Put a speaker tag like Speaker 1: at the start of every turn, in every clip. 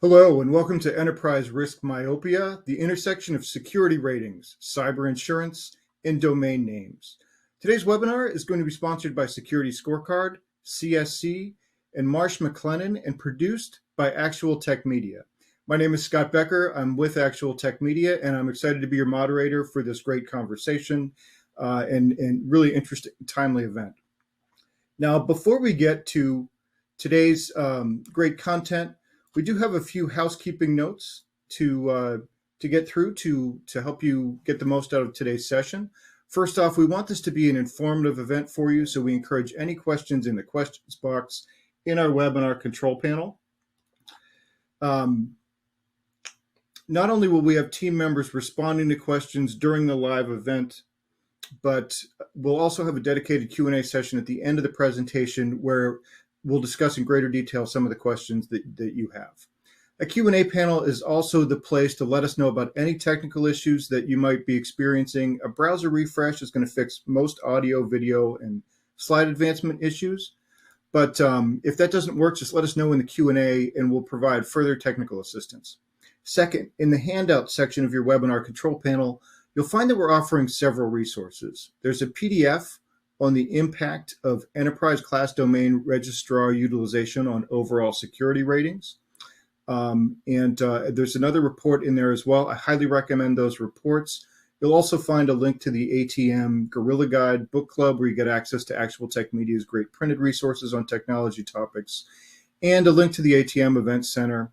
Speaker 1: Hello, and welcome to Enterprise Risk Myopia, the intersection of security ratings, cyber insurance, and domain names. Today's webinar is going to be sponsored by SecurityScorecard, CSC, and Marsh McLennan, and produced by Actual Tech Media. My name is Scott Becker. I'm with Actual Tech Media, and I'm excited to be your moderator for this great conversation and really interesting, timely event. Now, before we get to today's great content, we do have a few housekeeping notes to get through to help you get the most out of today's session. First off, we want this to be an informative event for you, so we encourage any questions in the questions box in our webinar control panel. Not only will we have team members responding to questions during the live event, but we'll also have a dedicated Q&A session at the end of the presentation where we'll discuss in greater detail some of the questions that you have. A Q&A panel is also the place to let us know about any technical issues that you might be experiencing. A browser refresh is going to fix most audio, video, and slide advancement issues. But if that doesn't work, just let us know in the Q&A and we'll provide further technical assistance. Second, in the handout section of your webinar control panel, you'll find that we're offering several resources. There's a PDF on the impact of enterprise class domain registrar utilization on overall security ratings. There's another report in there as well. I highly recommend those reports. You'll also find a link to the ATM Guerrilla Guide book club where you get access to Actual Tech Media's great printed resources on technology topics, and a link to the ATM Event Center,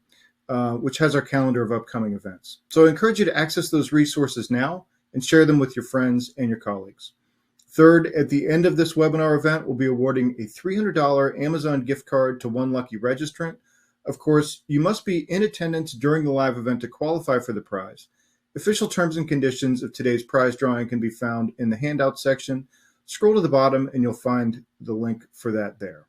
Speaker 1: which has our calendar of upcoming events. So I encourage you to access those resources now and share them with your friends and your colleagues. Third, at the end of this webinar event, we'll be awarding a $300 Amazon gift card to one lucky registrant. Of course, you must be in attendance during the live event to qualify for the prize. Official terms and conditions of today's prize drawing can be found in the handout section. Scroll to the bottom and you'll find the link for that there.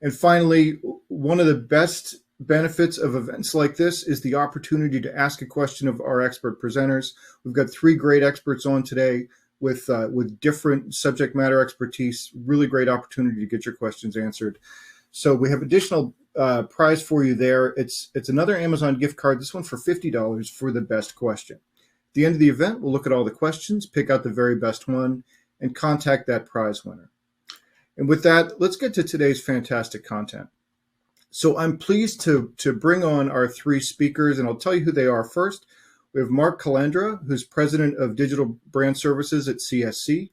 Speaker 1: And finally, one of the best benefits of events like this is the opportunity to ask a question of our expert presenters. We've got three great experts on today with different subject matter expertise. Really great opportunity to get your questions answered. So we have additional prize for you there. It's another Amazon gift card, this one for $50 for the best question. At the end of the event, we'll look at all the questions, pick out the very best one, and contact that prize winner. And with that, let's get to today's fantastic content. So I'm pleased to bring on our three speakers, and I'll tell you who they are first. We have Mark Calandra, who's president of Digital Brand Services at CSC.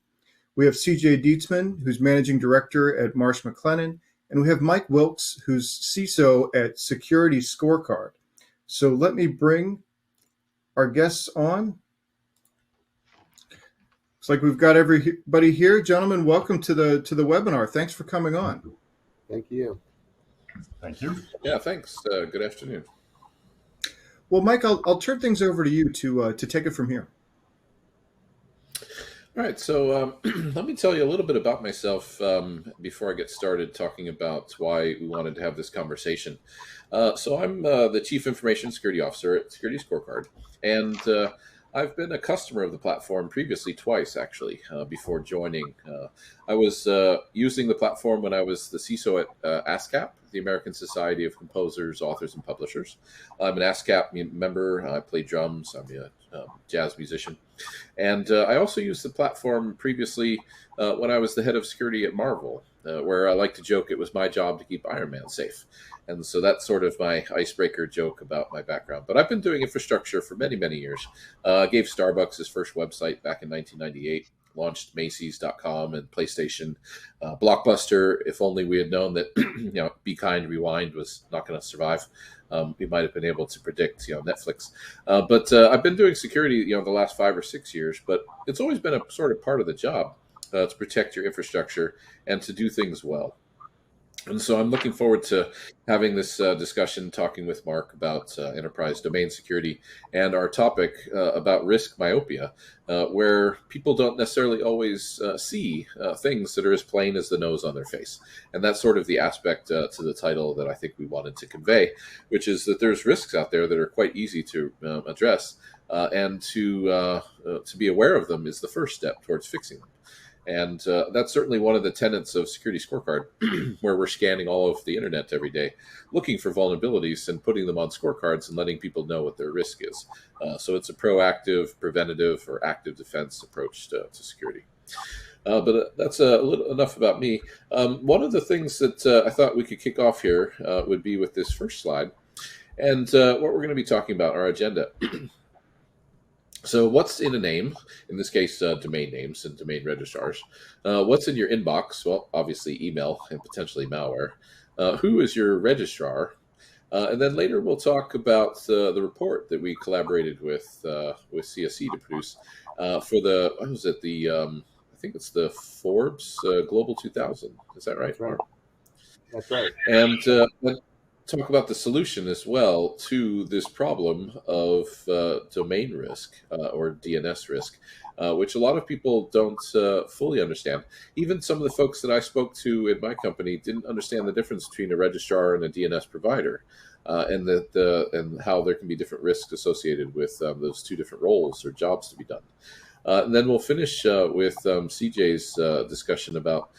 Speaker 1: We have CJ Dietzman, who's managing director at Marsh McLennan. And we have Mike Wilkes, who's CISO at SecurityScorecard. So let me bring our guests on. Looks like we've got everybody here. Gentlemen, welcome to the webinar. Thanks for coming on.
Speaker 2: Thank you.
Speaker 3: Thank you.
Speaker 4: Yeah, thanks. Good afternoon.
Speaker 1: Well, Mike, I'll turn things over to you to take it from here.
Speaker 4: All right, so let me tell you a little bit about myself before I get started talking about why we wanted to have this conversation. So I'm the Chief Information Security Officer at SecurityScorecard, and I've been a customer of the platform previously twice, actually, before joining. I was using the platform when I was the CISO at ASCAP, the American Society of Composers, Authors, and Publishers. I'm an ASCAP member. I play drums. I'm a jazz musician. And I also used the platform previously when I was the head of security at Marvel, where I like to joke it was my job to keep Iron Man safe. And so that's sort of my icebreaker joke about my background. But I've been doing infrastructure for many, many years. Gave Starbucks his first website back in 1998, launched Macy's.com and PlayStation. Blockbuster, if only we had known that Be Kind Rewind was not going to survive. We might have been able to predict Netflix. But I've been doing security the last 5 or 6 years, but it's always been a sort of part of the job to protect your infrastructure and to do things well. And so I'm looking forward to having this discussion, talking with Mark about enterprise domain security and our topic about risk myopia, where people don't necessarily always see things that are as plain as the nose on their face. And that's sort of the aspect to the title that I think we wanted to convey, which is that there's risks out there that are quite easy to address, and to be aware of them is the first step towards fixing them. And that's certainly one of the tenets of SecurityScorecard, where we're scanning all of the internet every day, looking for vulnerabilities and putting them on scorecards and letting people know what their risk is. So it's a proactive, preventative, or active defense approach to security. But that's a little enough about me. One of the things that I thought we could kick off here would be with this first slide. And what we're going to be talking about, our agenda. So what's in a name, in this case, domain names and domain registrars? What's in your inbox? Well, obviously email and potentially malware. Who is your registrar? And then later we'll talk about the report that we collaborated with CSC to produce for the, what was it, I think it's the Forbes Global 2000. Is that right?
Speaker 2: That's right. That's right.
Speaker 4: And talk about the solution as well to this problem of domain risk or DNS risk, which a lot of people don't fully understand. Even some of the folks that I spoke to in my company didn't understand the difference between a registrar and a DNS provider, and and how there can be different risks associated with those two different roles or jobs to be done. And then we'll finish with CJ's discussion about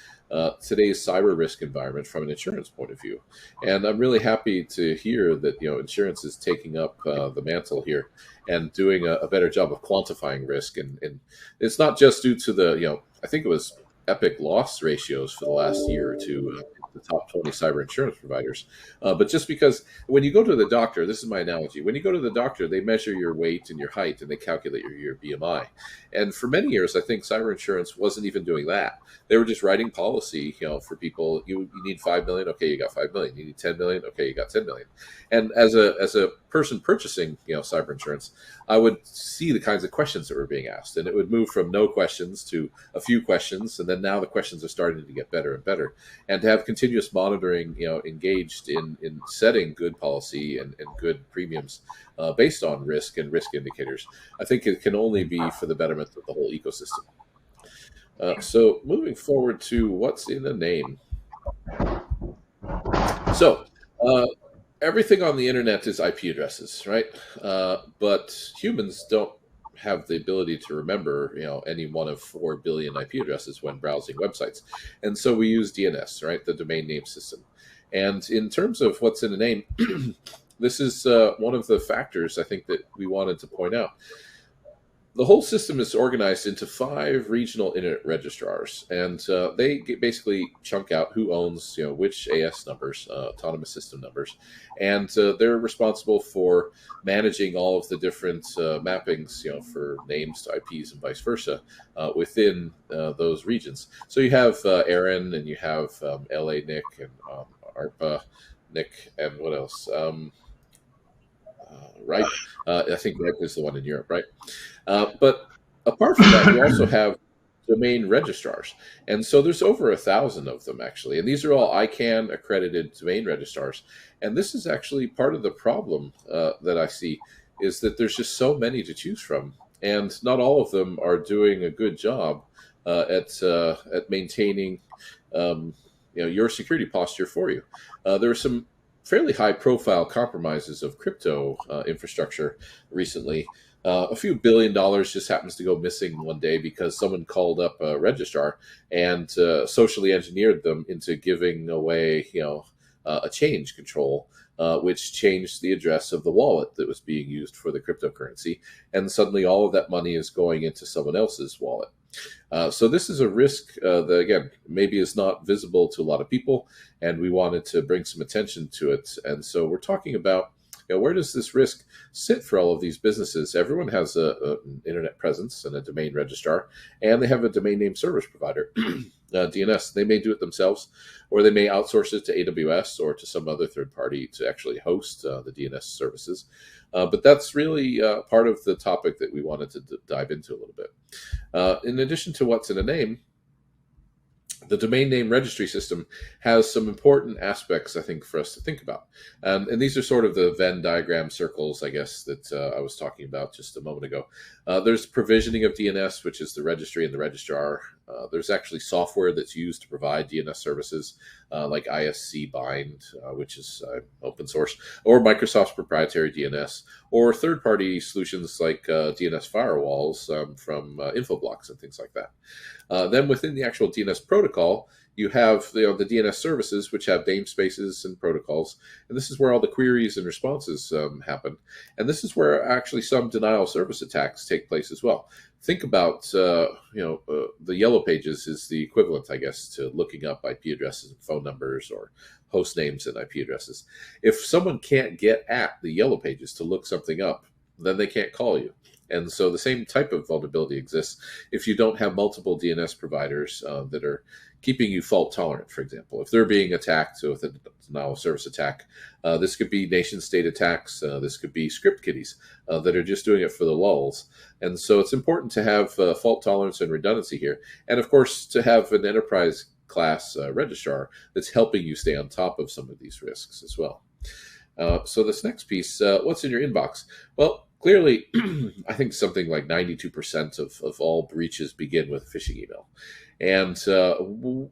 Speaker 4: today's cyber risk environment from an insurance point of view. And I'm really happy to hear that insurance is taking up the mantle here and doing a better job of quantifying risk. And it's not just due to the, I think it was epic loss ratios for the last year or two, the top 20 cyber insurance providers. But just because when you go to the doctor, this is my analogy, when you go to the doctor, they measure your weight and your height and they calculate your BMI. And for many years, I think cyber insurance wasn't even doing that. They were just writing policy, for people. You need 5 million. Okay, you got 5 million. You need 10 million. Okay, you got 10 million. And as a person purchasing, cyber insurance, I would see the kinds of questions that were being asked, and it would move from no questions to a few questions, and then now the questions are starting to get better and better. And to have continuous monitoring, engaged in setting good policy and good premiums based on risk and risk indicators, I think it can only be for the betterment of the whole ecosystem. So moving forward to what's in a name. So everything on the internet is IP addresses, right? But humans don't have the ability to remember, any one of 4 billion IP addresses when browsing websites. And so we use DNS, right? The domain name system. And in terms of what's in a name, this is one of the factors I think that we wanted to point out. The whole system is organized into 5 regional internet registrars, and they basically chunk out who owns, which AS numbers, autonomous system numbers, and they're responsible for managing all of the different mappings, for names to IPs and vice versa within those regions. So you have Aaron, and you have LA Nick, and ARPA Nick, and what else? Right? I think Ripe is the one in Europe, right? But apart from that, you also have domain registrars. And so there's over 1,000 of them, actually. And these are all ICANN accredited domain registrars. And this is actually part of the problem that I see, is that there's just so many to choose from. And not all of them are doing a good job at maintaining your security posture for you. There are some fairly high-profile compromises of crypto infrastructure recently. A few $1 billion just happens to go missing one day because someone called up a registrar and socially engineered them into giving away, a change control, which changed the address of the wallet that was being used for the cryptocurrency. And suddenly all of that money is going into someone else's wallet. So this is a risk that, again, maybe is not visible to a lot of people, and we wanted to bring some attention to it. And so we're talking about, where does this risk sit for all of these businesses? Everyone has an internet presence and a domain registrar, and they have a domain name service provider, DNS. They may do it themselves, or they may outsource it to AWS or to some other third party to actually host the DNS services. But that's really part of the topic that we wanted to dive into a little bit. In addition to what's in a name, the domain name registry system has some important aspects, I think, for us to think about. And these are sort of the Venn diagram circles, I guess, that I was talking about just a moment ago. There's provisioning of DNS, which is the registry and the registrar. There's actually software that's used to provide DNS services, like ISC Bind, which is open source, or Microsoft's proprietary DNS, or third-party solutions like DNS firewalls from Infoblox and things like that. Then within the actual DNS protocol, you have the DNS services, which have namespaces and protocols, and this is where all the queries and responses happen. And this is where actually some denial of service attacks take place as well. Think about, the Yellow Pages is the equivalent, I guess, to looking up IP addresses and phone numbers or host names and IP addresses. If someone can't get at the Yellow Pages to look something up, then they can't call you. And so the same type of vulnerability exists if you don't have multiple DNS providers that are keeping you fault tolerant, for example. If they're being attacked with a denial of service attack, this could be nation state attacks, this could be script kiddies that are just doing it for the lulls. And so it's important to have fault tolerance and redundancy here. And of course, to have an enterprise class registrar that's helping you stay on top of some of these risks as well. So this next piece, what's in your inbox? Well, clearly, I think something like 92% of all breaches begin with a phishing email. And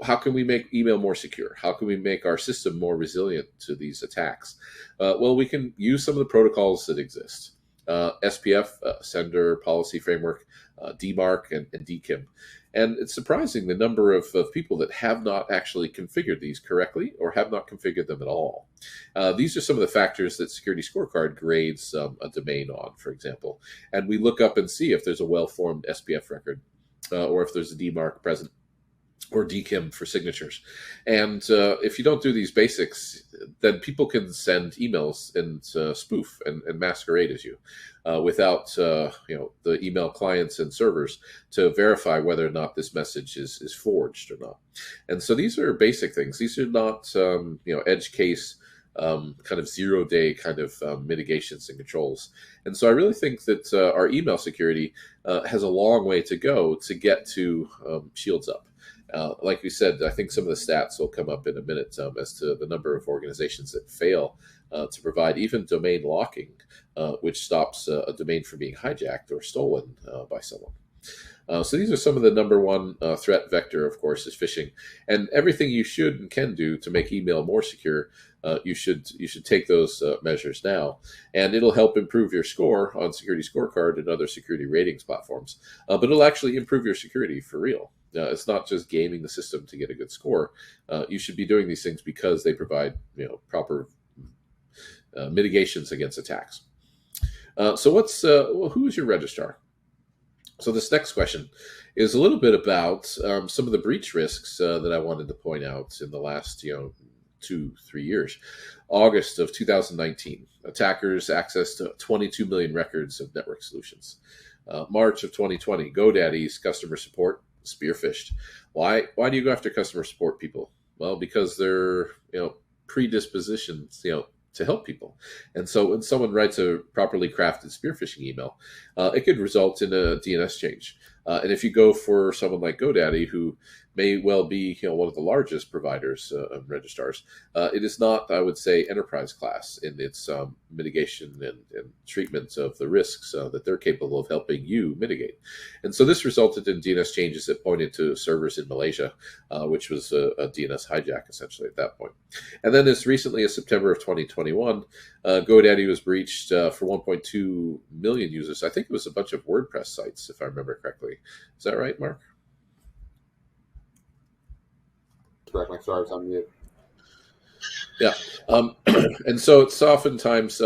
Speaker 4: how can we make email more secure? How can we make our system more resilient to these attacks? Well, we can use some of the protocols that exist. SPF, Sender Policy Framework, DMARC, and DKIM. And it's surprising the number of people that have not actually configured these correctly or have not configured them at all. These are some of the factors that SecurityScorecard grades a domain on, for example. And we look up and see if there's a well-formed SPF record or if there's a DMARC present, or DKIM for signatures. And if you don't do these basics, then people can send emails and spoof and masquerade as you without the email clients and servers to verify whether or not this message is forged or not. And so these are basic things. These are not edge case kind of 0-day kind of mitigations and controls. And so I really think that our email security has a long way to go to get to shields up. Like we said, I think some of the stats will come up in a minute as to the number of organizations that fail to provide even domain locking, which stops a domain from being hijacked or stolen by someone. So these are some of the number one threat vector, of course, is phishing. And everything you should and can do to make email more secure, you should take those measures now. And it'll help improve your score on SecurityScorecard and other security ratings platforms. But it'll actually improve your security for real. It's not just gaming the system to get a good score. You should be doing these things because they provide proper mitigations against attacks. So who is your registrar? So this next question is a little bit about some of the breach risks that I wanted to point out in the last 2-3 years. August of 2019, attackers accessed 22 million records of network solutions. March of 2020, GoDaddy's customer support spearphished. Why do you go after customer support people? Well, because they're predispositioned to help people. And so when someone writes a properly crafted spear phishing email, it could result in a DNS change. And if you go for someone like GoDaddy, who may well be one of the largest providers of registrars, it is not, I would say, enterprise class in its mitigation and treatment of the risks that they're capable of helping you mitigate. And so this resulted in DNS changes that pointed to servers in Malaysia, which was a DNS hijack essentially at that point. And then as recently as September of 2021, GoDaddy was breached for 1.2 million users. I think it was a bunch of WordPress sites, if I remember correctly. Is that right, Mark?
Speaker 2: Correct. I'm sorry, I was on mute.
Speaker 4: Yeah. And so it's oftentimes,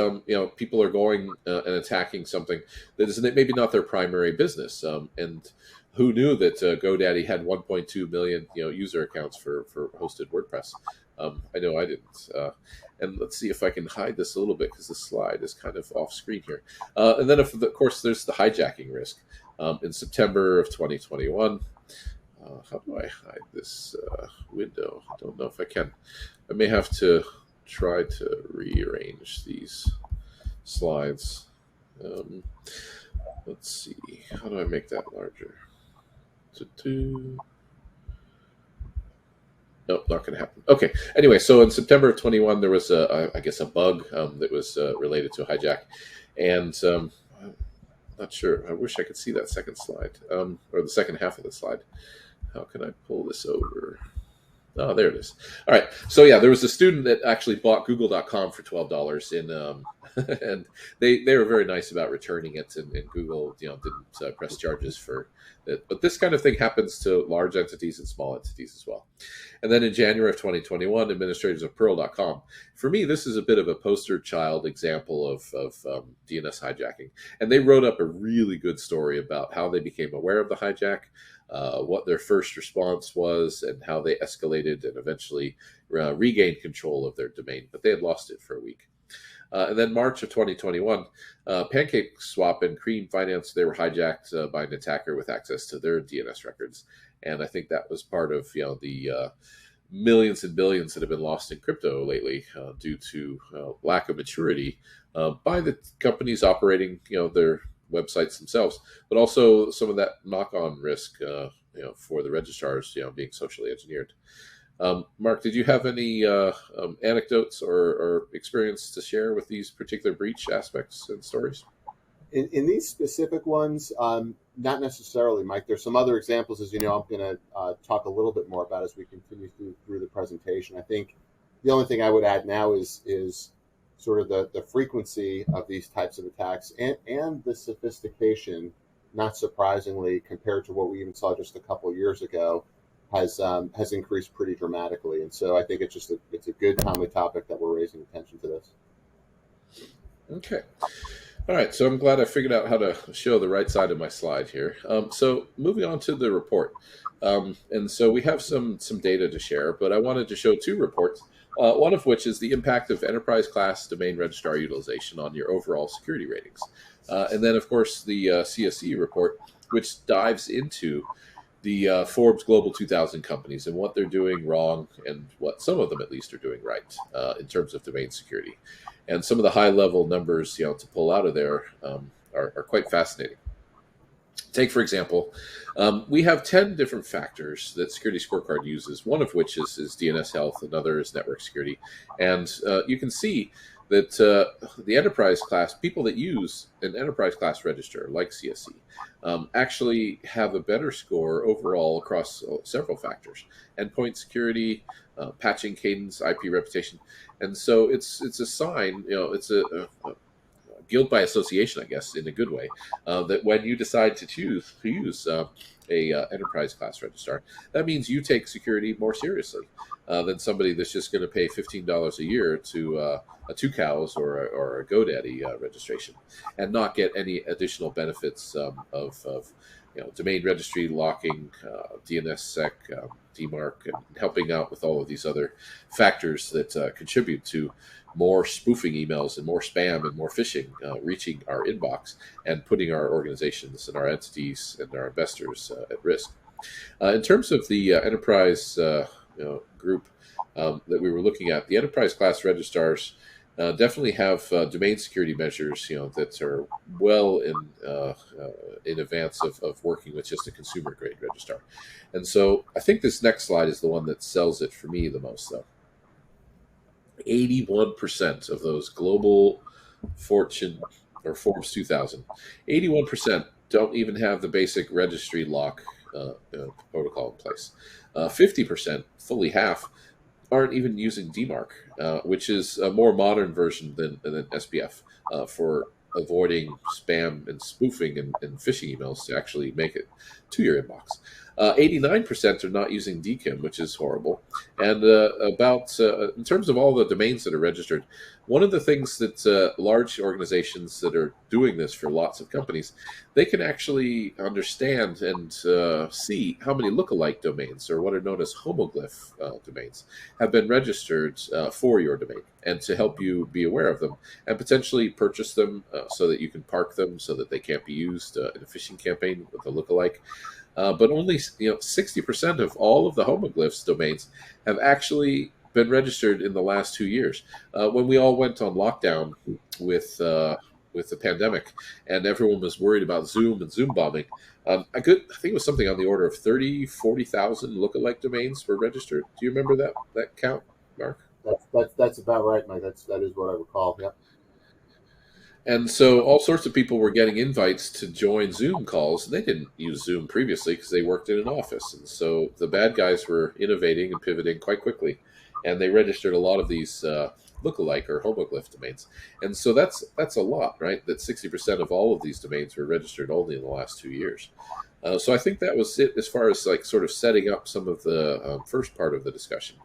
Speaker 4: people are going and attacking something that is maybe not their primary business. And who knew that GoDaddy had 1.2 million, user accounts for hosted WordPress? I know I didn't. And let's see if I can hide this a little bit because the slide is kind of off screen here. And then, of course, there's the hijacking risk. In September of 2021, how do I hide this window? I don't know if I can. I may have to try to rearrange these slides. Let's see. How do I make that larger? Nope, not going to happen. Okay. Anyway, so in September of 21, there was I guess a bug that was related to a hijack, and not sure. I wish I could see that second slide, or the second half of the slide. How can I pull this over? Oh, there it is. All right. So yeah, there was a student that actually bought Google.com for $12 in and they were very nice about returning it, and Google didn't press charges for it. But this kind of thing happens to large entities and small entities as well. And then in January of 2021, administrators of Pearl.com. For me, this is a bit of a poster child example of DNS hijacking. And they wrote up a really good story about how they became aware of the hijack, what their first response was, and how they escalated and eventually regained control of their domain. But they had lost it for a week. And then March of 2021, PancakeSwap and Cream Finance, they were hijacked by an attacker with access to their DNS records. And I think that was part of the millions and billions that have been lost in crypto lately due to lack of maturity by the companies operating their websites themselves, but also some of that knock-on risk for the registrars being socially engineered. Mark, did you have any anecdotes or experience to share with these particular breach aspects and stories?
Speaker 2: In these specific ones, not necessarily, Mike. There's some other examples, as you know, I'm going to talk a little bit more about as we continue through the presentation. I think the only thing I would add now is sort of the frequency of these types of attacks and the sophistication, not surprisingly, compared to what we even saw just a couple of years ago, has increased pretty dramatically. And so I think it's a good timely topic that we're raising attention to this.
Speaker 4: Okay. All right, so I'm glad I figured out how to show the right side of my slide here. So moving on to the report. And so we have some data to share, but I wanted to show two reports, one of which is the impact of enterprise class domain registrar utilization on your overall security ratings. And then, of course, the CSC report, which dives into the Forbes Global 2000 companies and what they're doing wrong and what some of them at least are doing right in terms of domain security. And some of the high-level numbers, to pull out of there are quite fascinating. Take, for example, we have 10 different factors that SecurityScorecard uses, one of which is DNS health, another is network security. And you can see that the enterprise class, people that use an enterprise class register like CSC, actually have a better score overall across several factors: endpoint security, patching cadence, IP reputation. And so it's a sign, it's a guilt by association, I guess, in a good way, that when you decide to use a enterprise class registrar, that means you take security more seriously than somebody that's just going to pay $15 a year to a Two Cows or a GoDaddy registration and not get any additional benefits of domain registry locking, DNSSEC, DMARC, and helping out with all of these other factors that contribute to more spoofing emails and more spam and more phishing reaching our inbox and putting our organizations and our entities and our investors at risk. In terms of the enterprise group that we were looking at, the enterprise class registrars definitely have domain security measures, that are well in advance of working with just a consumer grade registrar. And so I think this next slide is the one that sells it for me the most, though. 81% of those global Fortune or Forbes 2000, 81% don't even have the basic registry lock protocol in place. 50%, fully half, aren't even using DMARC, which is a more modern version than SPF for avoiding spam and spoofing and phishing emails to actually make it to your inbox. 89% are not using DKIM, which is horrible. And in terms of all the domains that are registered, one of the things that large organizations that are doing this for lots of companies, they can actually understand and see how many lookalike domains, or what are known as homoglyph domains, have been registered for your domain, and to help you be aware of them and potentially purchase them so that you can park them so that they can't be used in a phishing campaign with a lookalike. But only 60% of all of the homoglyphs domains have actually been registered in the last 2 years. When we all went on lockdown with the pandemic, and everyone was worried about Zoom and Zoom bombing, I think it was something on the order of 40,000 lookalike domains were registered. Do you remember that count, Mark?
Speaker 2: That's about right, Mike. That is what I recall. Yep.
Speaker 4: And so all sorts of people were getting invites to join Zoom calls. They didn't use Zoom previously because they worked in an office. And so the bad guys were innovating and pivoting quite quickly. And they registered a lot of these lookalike or homoglyph domains. And so that's a lot, right? That 60% of all of these domains were registered only in the last 2 years. So I think that was it as far as like sort of setting up some of the first part of the discussion.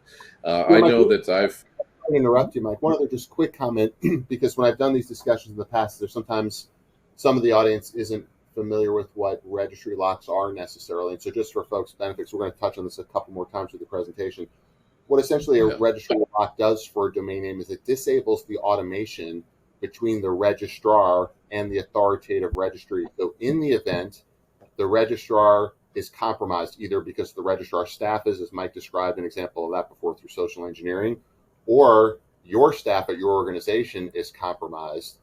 Speaker 4: I know that I've
Speaker 2: interrupt you, Mike. One other just quick comment, because when I've done these discussions in the past, there's sometimes some of the audience isn't familiar with what registry locks are necessarily. And so just for folks' benefits, we're going to touch on this a couple more times through the presentation. What essentially a registry lock does for a domain name is it disables the automation between the registrar and the authoritative registry. So in the event the registrar is compromised, either because the registrar staff is, as Mike described an example of that before through social engineering, or your staff at your organization is compromised,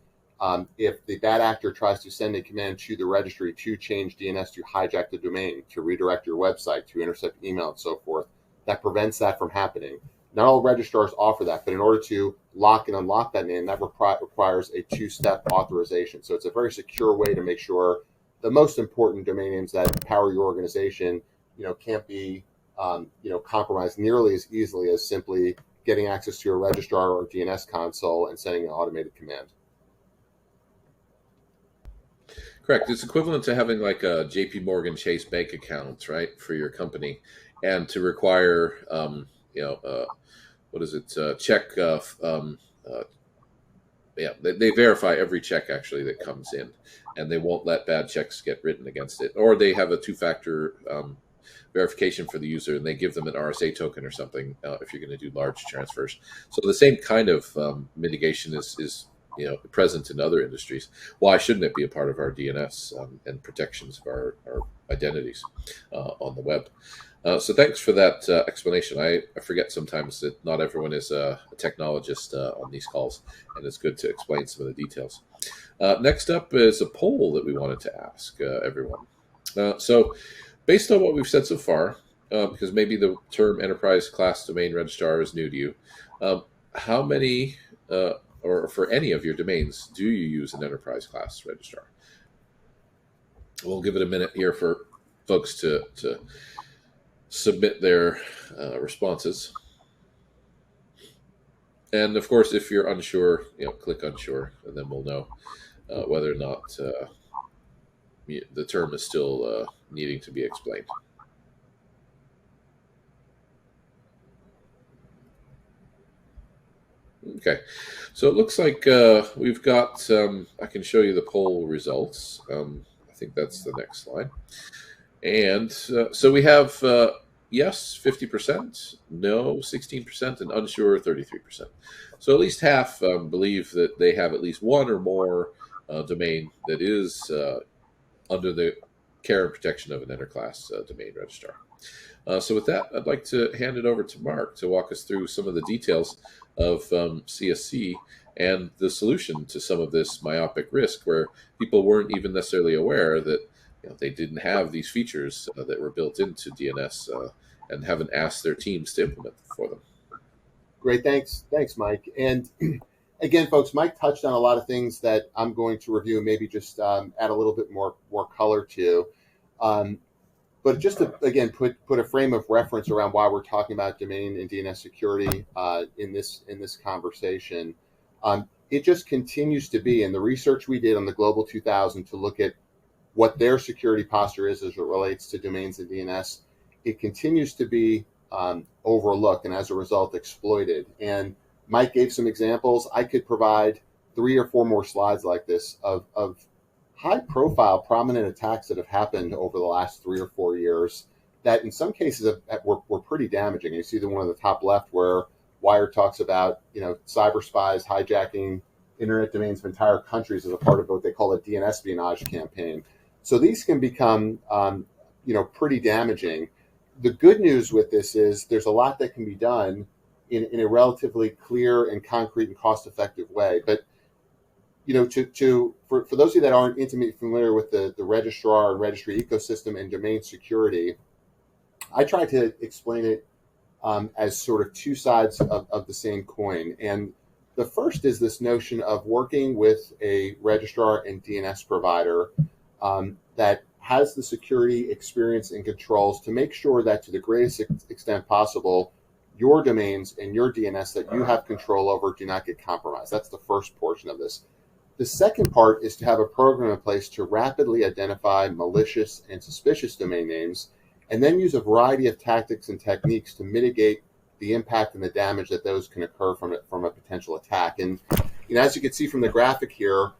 Speaker 2: if the bad actor tries to send a command to the registry to change DNS, to hijack the domain, to redirect your website, to intercept email, and so forth, that prevents that from happening. Not all registrars offer that, but in order to lock and unlock that name, that requires a two-step authorization. So it's a very secure way to make sure the most important domain names that power your organization, can't be, compromised nearly as easily as simply getting access to your registrar or DNS console and sending an automated command.
Speaker 4: Correct. It's equivalent to having like a JP Morgan Chase bank account, right, for your company, and to require, check. They verify every check actually that comes in, and they won't let bad checks get written against it. Or they have a two-factor verification for the user, and they give them an RSA token or something if you're going to do large transfers. So the same kind of mitigation is present in other industries. Why shouldn't it be a part of our DNS and protections of our identities on the web? So thanks for that explanation. I forget sometimes that not everyone is a technologist on these calls, and it's good to explain some of the details. Next up is a poll that we wanted to ask everyone. So based on what we've said so far, because maybe the term enterprise class domain registrar is new to you, how many or for any of your domains do you use an enterprise class registrar? We'll give it a minute here for folks to submit their responses. And of course, if you're unsure, click unsure, and then we'll know whether or not the term is still needing to be explained. Okay, so it looks like we've got, I can show you the poll results. I think that's the next slide. And so we have yes, 50%, no, 16%, and unsure, 33%. So at least half believe that they have at least one or more domain that is under the care and protection of an interclass domain registrar. So with that, I'd like to hand it over to Mark to walk us through some of the details of CSC and the solution to some of this myopic risk, where people weren't even necessarily aware that they didn't have these features that were built into DNS and haven't asked their teams to implement for them.
Speaker 2: Great, thanks, Mike. And again, folks, Mike touched on a lot of things that I'm going to review and maybe just add a little bit more color to. But just to, again, put a frame of reference around why we're talking about domain and DNS security in this conversation. It just continues to be, and the research we did on the Global 2000 to look at what their security posture is as it relates to domains and DNS, it continues to be overlooked and as a result exploited. And Mike gave some examples. I could provide 3 or 4 more slides like this of high-profile, prominent attacks that have happened over the last 3 or 4 years that in some cases were pretty damaging. You see the one on the top left where Wired talks about cyber spies hijacking internet domains of entire countries as a part of what they call a DNS espionage campaign. So these can become pretty damaging. The good news with this is there's a lot that can be done in a relatively clear and concrete and cost-effective way. But for those of you that aren't intimately familiar with the registrar and registry ecosystem and domain security, I try to explain it as sort of 2 sides of the same coin. And the first is this notion of working with a registrar and DNS provider that has the security experience and controls to make sure that to the greatest extent possible, your domains and your DNS that you have control over do not get compromised. That's the first portion of this. The second part is to have a program in place to rapidly identify malicious and suspicious domain names, and then use a variety of tactics and techniques to mitigate the impact and the damage that those can occur from a potential attack. And as you can see from the graphic here,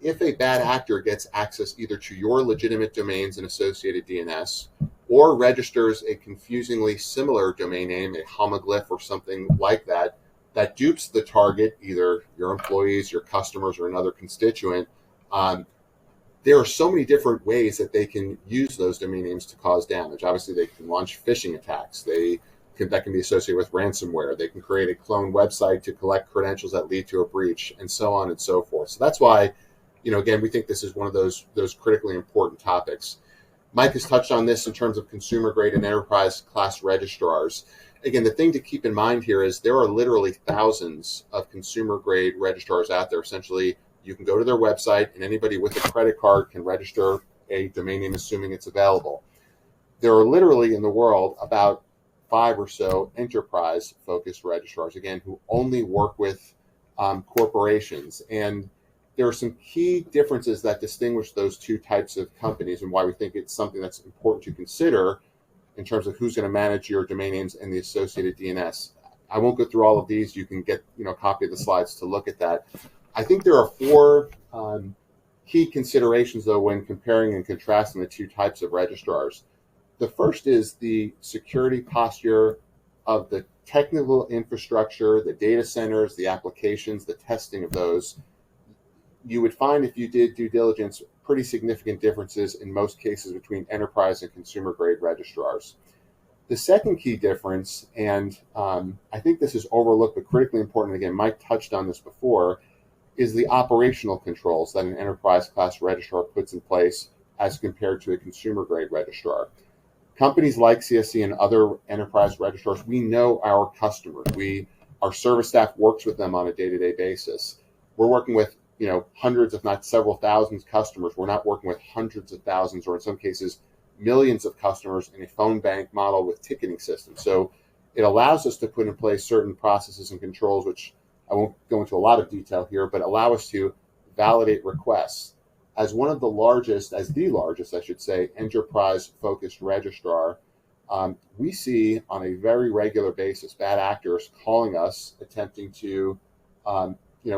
Speaker 2: if a bad actor gets access either to your legitimate domains and associated DNS, or registers a confusingly similar domain name, a homoglyph or something like that, that dupes the target, either your employees, your customers, or another constituent, there are so many different ways that they can use those domain names to cause damage. Obviously, they can launch phishing attacks. That can be associated with ransomware. They can create a clone website to collect credentials that lead to a breach, and so on and so forth. So that's why, again, we think this is one of those critically important topics. Mike has touched on this in terms of consumer grade and enterprise class registrars. Again, the thing to keep in mind here is there are literally thousands of consumer grade registrars out there. Essentially, you can go to their website and anybody with a credit card can register a domain name assuming it's available. There are literally in the world about 5 or so enterprise focused registrars, again, who only work with corporations. And there are some key differences that distinguish those two types of companies and why we think it's something that's important to consider in terms of who's going to manage your domain names and the associated DNS. I won't go through all of these. You can get a copy of the slides to look at that. I think there are 4 key considerations, though, when comparing and contrasting the two types of registrars. The first is the security posture of the technical infrastructure, the data centers, the applications, the testing of those. You would find, if you did due diligence, pretty significant differences in most cases between enterprise and consumer grade registrars. The second key difference, and I think this is overlooked but critically important, again, Mike touched on this before, is the operational controls that an enterprise class registrar puts in place as compared to a consumer grade registrar. Companies like CSC and other enterprise registrars, we know our customers. Our service staff works with them on a day-to-day basis. We're working with hundreds, if not several thousands customers. We're not working with hundreds of thousands, or in some cases, millions of customers in a phone bank model with ticketing systems. So it allows us to put in place certain processes and controls, which I won't go into a lot of detail here, but allow us to validate requests. As one of the largest, I should say, enterprise-focused registrar, we see on a very regular basis bad actors calling us, attempting to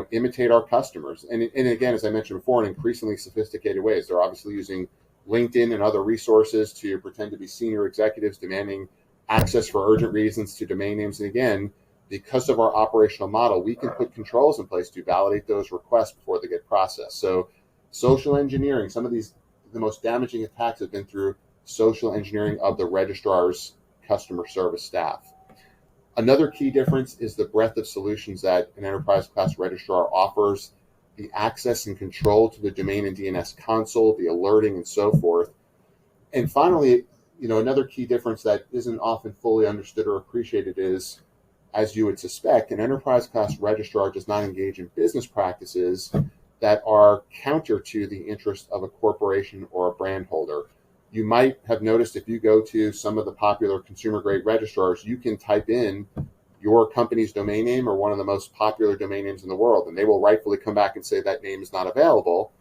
Speaker 2: imitate our customers. And again, as I mentioned before, in increasingly sophisticated ways. They're obviously using LinkedIn and other resources to pretend to be senior executives demanding access for urgent reasons to domain names. And again, because of our operational model, we can put controls in place to validate those requests before they get processed. So social engineering, some of the most damaging attacks have been through social engineering of the registrar's customer service staff. Another key difference is the breadth of solutions that an enterprise class registrar offers, the access and control to the domain and DNS console, the alerting, and so forth. And finally, another key difference that isn't often fully understood or appreciated is, as you would suspect, an enterprise class registrar does not engage in business practices that are counter to the interest of a corporation or a brand holder. You might have noticed if you go to some of the popular consumer grade registrars, you can type in your company's domain name or one of the most popular domain names in the world, and they will rightfully come back and say that name is not available.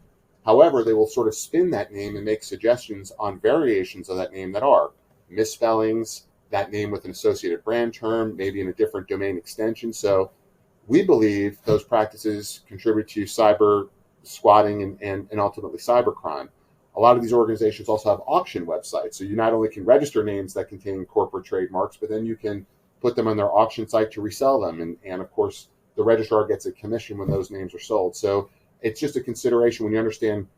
Speaker 2: However, they will sort of spin that name and make suggestions on variations of that name that are misspellings, that name with an associated brand term, maybe in a different domain extension. So we believe those practices contribute to cyber squatting and ultimately cybercrime. A lot of these organizations also have auction websites. So you not only can register names that contain corporate trademarks, but then you can put them on their auction site to resell them. And of course, the registrar gets a commission when those names are sold. So it's just a consideration when you understand,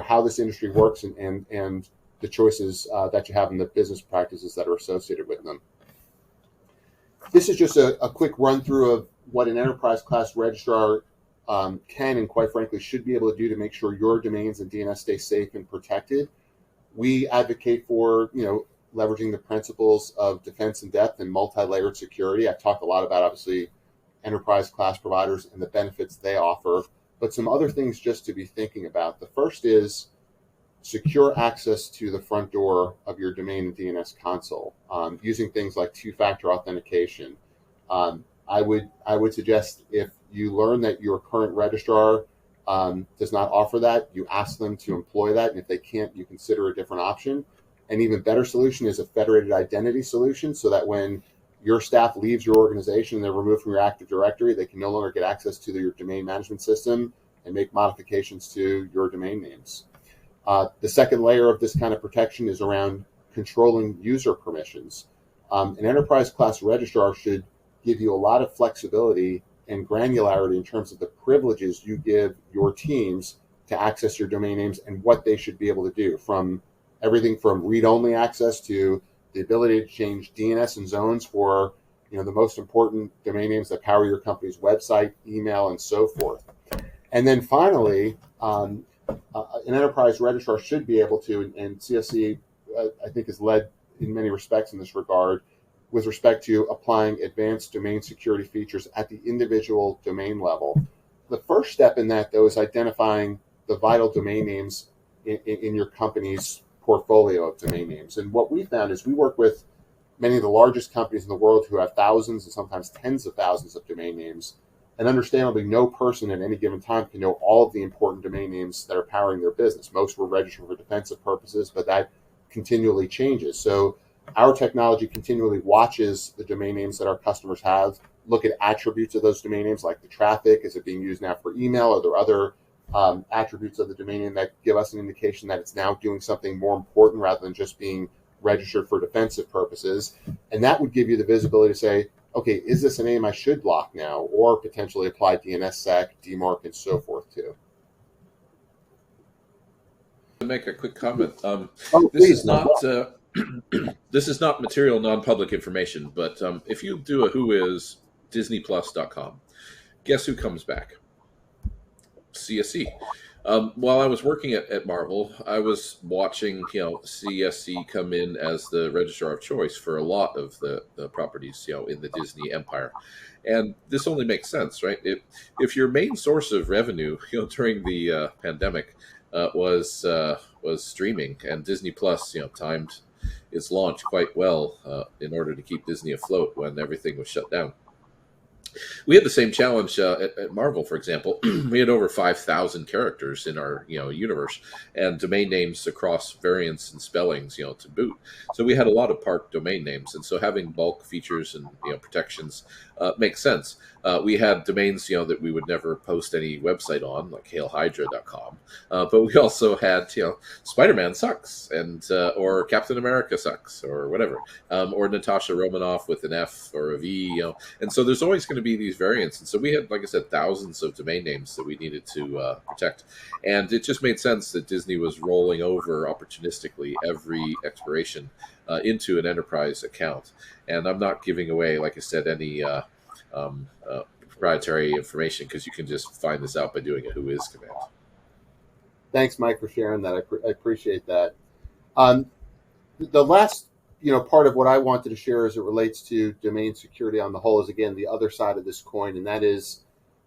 Speaker 2: how this industry works and the choices that you have in the business practices that are associated with them. This is just a quick run through of what an enterprise class registrar can and quite frankly should be able to do to make sure your domains and DNS stay safe and protected. We advocate for, leveraging the principles of defense in depth and multi-layered security. I've talked a lot about, obviously, enterprise class providers and the benefits they offer, but some other things just to be thinking about. The first is secure access to the front door of your domain and DNS console using things like two-factor authentication. I would suggest if you learn that your current registrar does not offer that, you ask them to employ that, and if they can't, you consider a different option. An even better solution is a federated identity solution, so that when your staff leaves your organization and they're removed from your Active Directory, they can no longer get access to your domain management system and make modifications to your domain names. The second layer of this kind of protection is around controlling user permissions. An enterprise class registrar should give you a lot of flexibility and granularity in terms of the privileges you give your teams to access your domain names and what they should be able to do, from everything from read-only access to the ability to change DNS and zones for the most important domain names that power your company's website, email, and so forth. And then finally, an enterprise registrar should be able to, and CSC I think is led in many respects in this regard, with respect to applying advanced domain security features at the individual domain level. The first step in that, though, is identifying the vital domain names in your company's portfolio of domain names. And what we found is we work with many of the largest companies in the world who have thousands and sometimes tens of thousands of domain names. And understandably, no person at any given time can know all of the important domain names that are powering their business. Most were registered for defensive purposes, but that continually changes. So our technology continually watches the domain names that our customers have, look at attributes of those domain names, like the traffic. Is it being used now for email? Are there other attributes of the domain name that give us an indication that it's now doing something more important rather than just being registered for defensive purposes? And that would give you the visibility to say, okay, is this a name I should block now, or potentially apply DNSSEC, DMARC, and so forth to?
Speaker 4: To make a quick comment, this
Speaker 2: please,
Speaker 4: is not this is not material non-public information, but if you do a whois disneyplus.com, guess who comes back? CSC. While I was working at Marvel, I was watching CSC come in as the registrar of choice for a lot of the properties in the Disney empire, and this only makes sense, right? If your main source of revenue during the pandemic was streaming, and Disney Plus timed its launch quite well in order to keep Disney afloat when everything was shut down. We had the same challenge at Marvel, for example. We had over 5,000 characters in our universe, and domain names across variants and spellings to boot. So we had a lot of park domain names, and so having bulk features and protections makes sense. We had domains that we would never post any website on, like hailhydra.com, but we also had Spider-Man sucks, and or Captain America sucks, or whatever, or Natasha Romanoff with an F or a V, and so there's always going to be these variants. And so we had, like I said, thousands of domain names that we needed to protect, and it just made sense that Disney was rolling over opportunistically every expiration into an enterprise account. And I'm not giving away, like I said, any proprietary information, because you can just find this out by doing a whois command.
Speaker 2: Thanks, Mike, for sharing that. I appreciate that. The last part of what I wanted to share as it relates to domain security on the whole is, again, the other side of this coin, and that is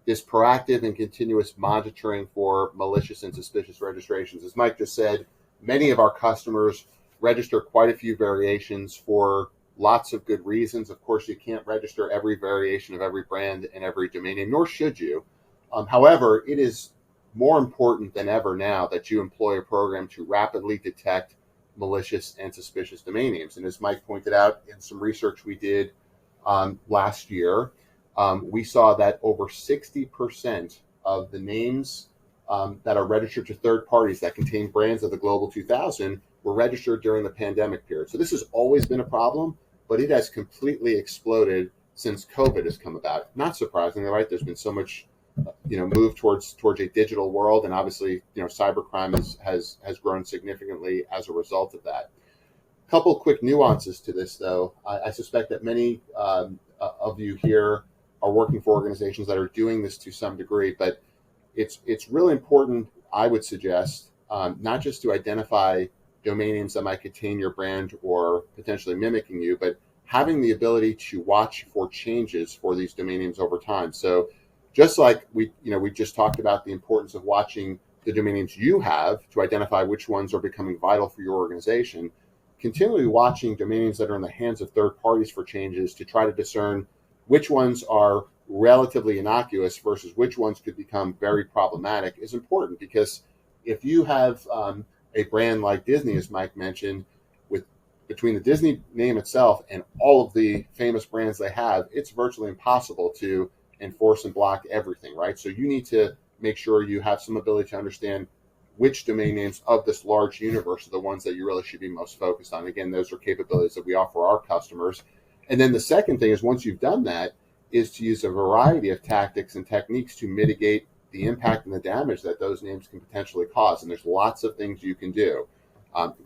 Speaker 2: this proactive and continuous monitoring for malicious and suspicious registrations. As Mike just said, many of our customers register quite a few variations for lots of good reasons. Of course, you can't register every variation of every brand and every domain name, nor should you. However, it is more important than ever now that you employ a program to rapidly detect malicious and suspicious domain names. And as Mike pointed out in some research we did last year, we saw that over 60% of the names that are registered to third parties that contain brands of the Global 2000 were registered during the pandemic period. So this has always been a problem, but it has completely exploded since COVID has come about. Not surprisingly, right? There's been so much move towards a digital world, and obviously cybercrime has grown significantly as a result of that. A couple quick nuances to this, though. I suspect that many of you here are working for organizations that are doing this to some degree, but it's really important, I would suggest, not just to identify domain names that might contain your brand or potentially mimicking you, but having the ability to watch for changes for these domain names over time. So just like we just talked about the importance of watching the domain names you have to identify which ones are becoming vital for your organization, continually watching domain names that are in the hands of third parties for changes to try to discern which ones are relatively innocuous versus which ones could become very problematic is important, because if you have a brand like Disney, as Mike mentioned, with between the Disney name itself and all of the famous brands they have, it's virtually impossible to enforce and block everything, right? So you need to make sure you have some ability to understand which domain names of this large universe are the ones that you really should be most focused on. Again, those are capabilities that we offer our customers. And then the second thing is, once you've done that, is to use a variety of tactics and techniques to mitigate the impact and the damage that those names can potentially cause. And there's lots of things you can do.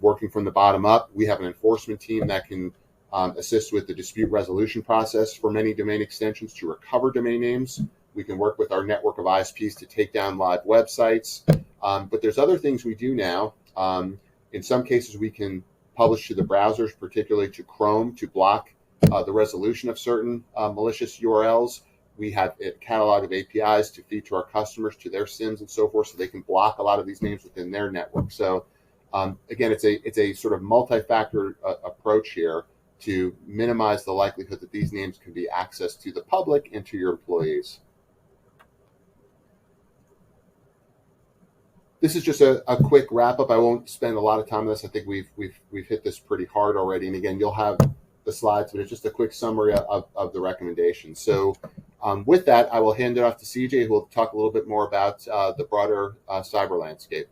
Speaker 2: Working from the bottom up, we have an enforcement team that can assist with the dispute resolution process for many domain extensions to recover domain names. We can work with our network of ISPs to take down live websites. But there's other things we do now. In some cases, we can publish to the browsers, particularly to Chrome, to block the resolution of certain malicious URLs. We have a catalog of APIs to feed to our customers, to their SIMs and so forth, so they can block a lot of these names within their network. So again, it's a sort of multi-factor approach here to minimize the likelihood that these names can be accessed to the public and to your employees. This is just a quick wrap up. I won't spend a lot of time on this. I think we've hit this pretty hard already. And again, you'll have the slides, but it's just a quick summary of the recommendations. So with that, I will hand it off to CJ, who will talk a little bit more about the broader cyber landscape.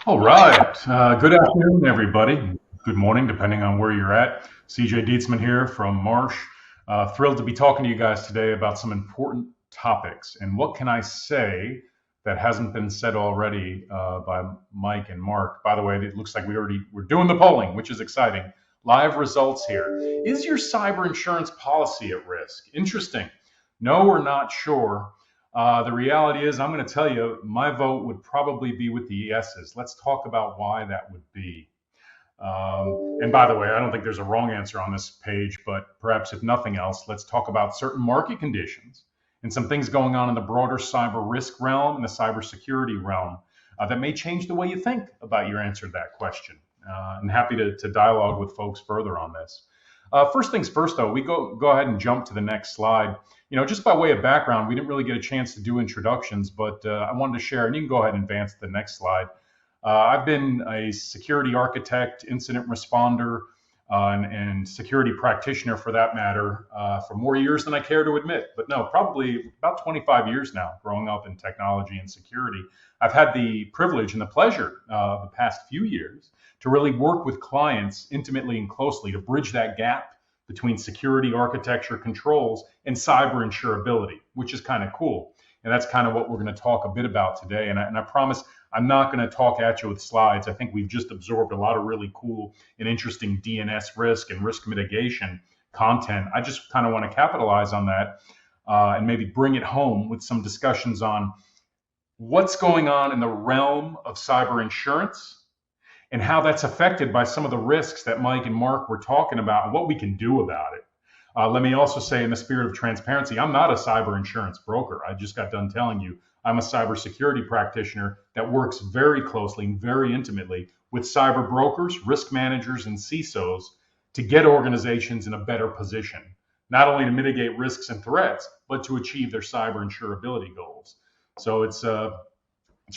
Speaker 3: All right. Good afternoon, everybody. Good morning, depending on where you're at. CJ Dietzman here from Marsh. Thrilled to be talking to you guys today about some important topics. And what can I say that hasn't been said already by Mike and Mark? By the way, it looks like we're doing the polling, which is exciting. Live results here. Is your cyber insurance policy at risk? Interesting. No, we're not sure. The reality is, I'm going to tell you, my vote would probably be with the yeses. Let's talk about why that would be. And by the way, I don't think there's a wrong answer on this page, but perhaps if nothing else, let's talk about certain market conditions and some things going on in the broader cyber risk realm and the cybersecurity realm that may change the way you think about your answer to that question. I'm happy to dialogue with folks further on this. First things first, though, we go ahead and jump to the next slide. You know, just by way of background, we didn't really get a chance to do introductions, but I wanted to share, and you can go ahead and advance to the next slide. I've been a security architect, incident responder, and security practitioner, for that matter, for more years than I care to admit. But no, probably about 25 years now, growing up in technology and security. I've had the privilege and the pleasure the past few years to really work with clients intimately and closely to bridge that gap between security architecture controls and cyber insurability, which is kind of cool. And that's kind of what we're going to talk a bit about today. And I promise I'm not going to talk at you with slides. I think we've just absorbed a lot of really cool and interesting DNS risk and risk mitigation content. I just kind of want to capitalize on that and maybe bring it home with some discussions on what's going on in the realm of cyber insurance and how that's affected by some of the risks that Mike and Mark were talking about and what we can do about it. Let me also say, in the spirit of transparency, I'm not a cyber insurance broker. I just got done telling you I'm a cybersecurity practitioner that works very closely and very intimately with cyber brokers, risk managers, and CISOs to get organizations in a better position, not only to mitigate risks and threats, but to achieve their cyber insurability goals. So it's a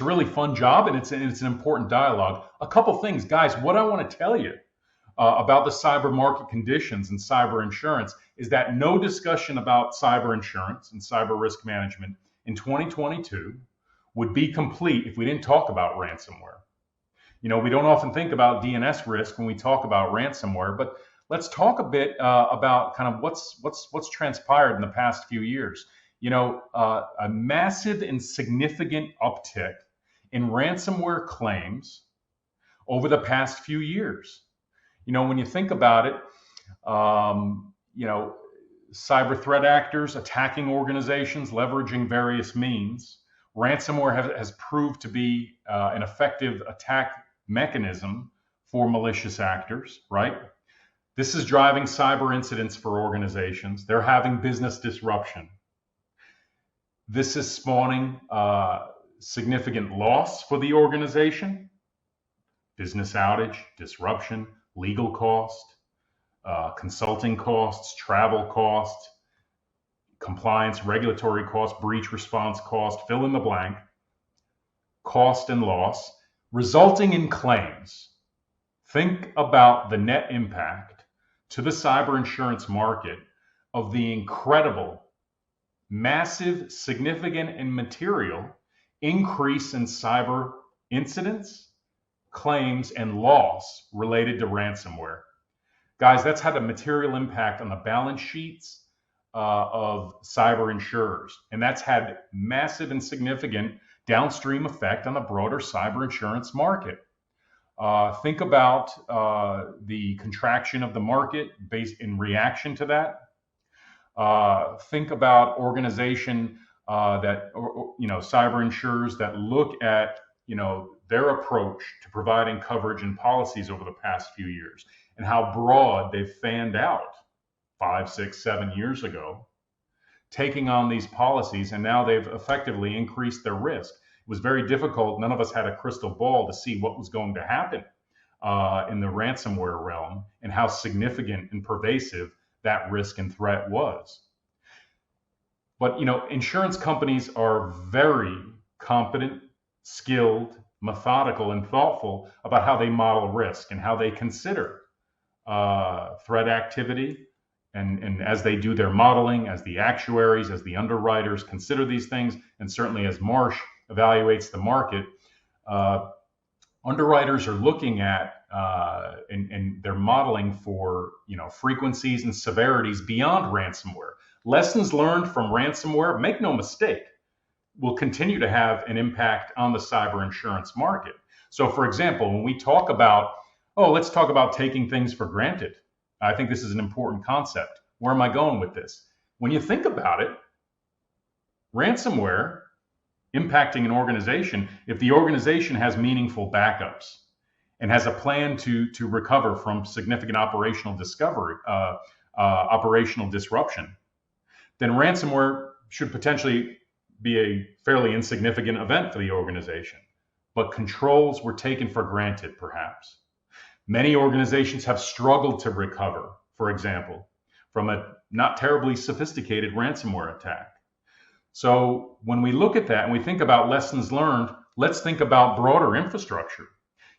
Speaker 3: really fun job, and it's an important dialogue. A couple things, guys, what I want to tell you about the cyber market conditions and cyber insurance is that no discussion about cyber insurance and cyber risk management in 2022 would be complete if we didn't talk about ransomware. You know, we don't often think about DNS risk when we talk about ransomware, but let's talk a bit about kind of what's transpired in the past few years. You know, a massive and significant uptick in ransomware claims over the past few years. You know, when you think about it, you know, cyber threat actors attacking organizations, leveraging various means. Ransomware has proved to be an effective attack mechanism for malicious actors, right? This is driving cyber incidents for organizations. They're having business disruption. This is spawning significant loss for the organization, business outage, disruption, legal cost, consulting costs, travel costs, compliance, regulatory costs, breach response cost, fill in the blank, cost and loss, resulting in claims. Think about the net impact to the cyber insurance market of the incredible, massive, significant, and material increase in cyber incidents, claims, and loss related to ransomware. Guys, that's had a material impact on the balance sheets of cyber insurers, and that's had massive and significant downstream effect on the broader cyber insurance market. Think about the contraction of the market based in reaction to that. Think about organization that, cyber insurers that look at, their approach to providing coverage and policies over the past few years and how broad they've fanned out 5, 6, 7 years ago, taking on these policies, and now they've effectively increased their risk. It was very difficult. None of us had a crystal ball to see what was going to happen in the ransomware realm and how significant and pervasive that risk and threat was. But, insurance companies are very competent, skilled, methodical, and thoughtful about how they model risk and how they consider threat activity. And as they do their modeling, as the actuaries, as the underwriters consider these things, and certainly as Marsh evaluates the market, underwriters are looking at and they're modeling for frequencies and severities beyond ransomware. Lessons learned from ransomware, make no mistake, will continue to have an impact on the cyber insurance market. So, for example, when we talk about, let's talk about taking things for granted. I think this is an important concept. Where am I going with this? When you think about it, ransomware impacting an organization, if the organization has meaningful backups and has a plan to recover from significant operational disruption, then ransomware should potentially be a fairly insignificant event for the organization. But controls were taken for granted, perhaps. Many organizations have struggled to recover, for example, from a not terribly sophisticated ransomware attack. So when we look at that and we think about lessons learned, let's think about broader infrastructure.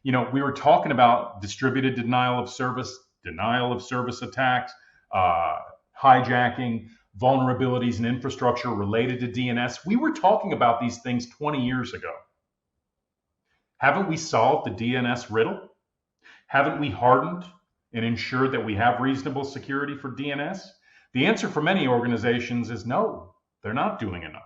Speaker 3: We were talking about distributed denial of service attacks, hijacking, vulnerabilities in infrastructure related to DNS. We were talking about these things 20 years ago. Haven't we solved the DNS riddle? Haven't we hardened and ensured that we have reasonable security for DNS? The answer for many organizations is no, they're not doing enough.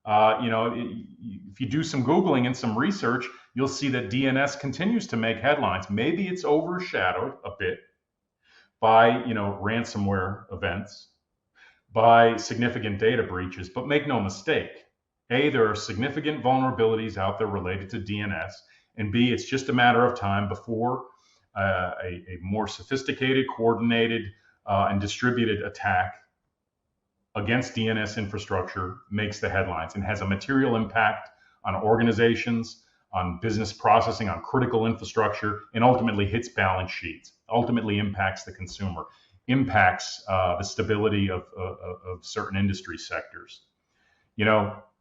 Speaker 3: If you do some Googling and some research, you'll see that DNS continues to make headlines. Maybe it's overshadowed a bit by, ransomware events, by significant data breaches, but make no mistake, A, there are significant vulnerabilities out there related to DNS, and B, it's just a matter of time before a more sophisticated, coordinated, and distributed attack against DNS infrastructure makes the headlines and has a material impact on organizations, on business processing, on critical infrastructure, and ultimately hits balance sheets, ultimately impacts the consumer, impacts the stability of certain industry sectors.